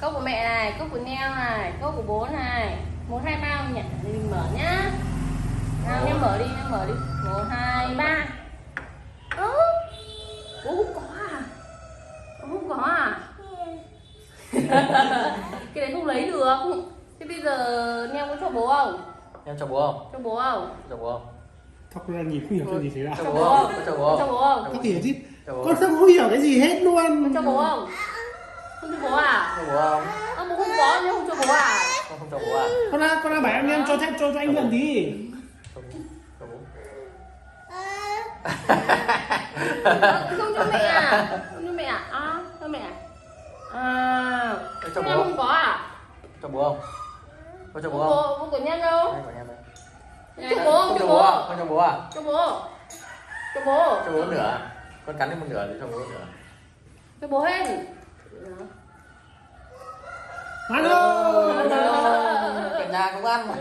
Cốc của mẹ này, cốc của Neo này, cốc của bố này. 1, 2, 3 nhỉ? Mình mở nhá. Nào, Neo mở đi, Neo mở đi. 1, 2, 3. Ơ, bố không có à? Bố không có à? Cái đấy không lấy được. Thế bây giờ Neo có cho bố không? Em cho bố không? Cho bố không? Cho bố không? Thóc ra nhìn không hiểu chuyện gì xảy ra. Cho bố không? Cho bố Cho không? bố không? Thóc hiểu chứ. Cho bố Con không hiểu cái gì hết luôn. Cho bố không? Không cho bố à? Cho bố không? Bố không có nhưng không cho bố à? Không cho bố à? Con đang bảo em cho phép cho anh mượn tí. Cho bố. Không cho mẹ à? Không cho mẹ à? À, cho mẹ à? À, Cho Neo bố. không có à? Cho bố không? Có cho bố không? Bố của Nhân đâu? Đây của em đây. Cho bố, Không cho cho bố. bố à? Không cho bố à? Cho bố. Cho bố. Cho bố nửa. Con cắn đi một nửa thì cho bố nửa. Cho bố hết. Alo. Cả nhà cũng ăn mà.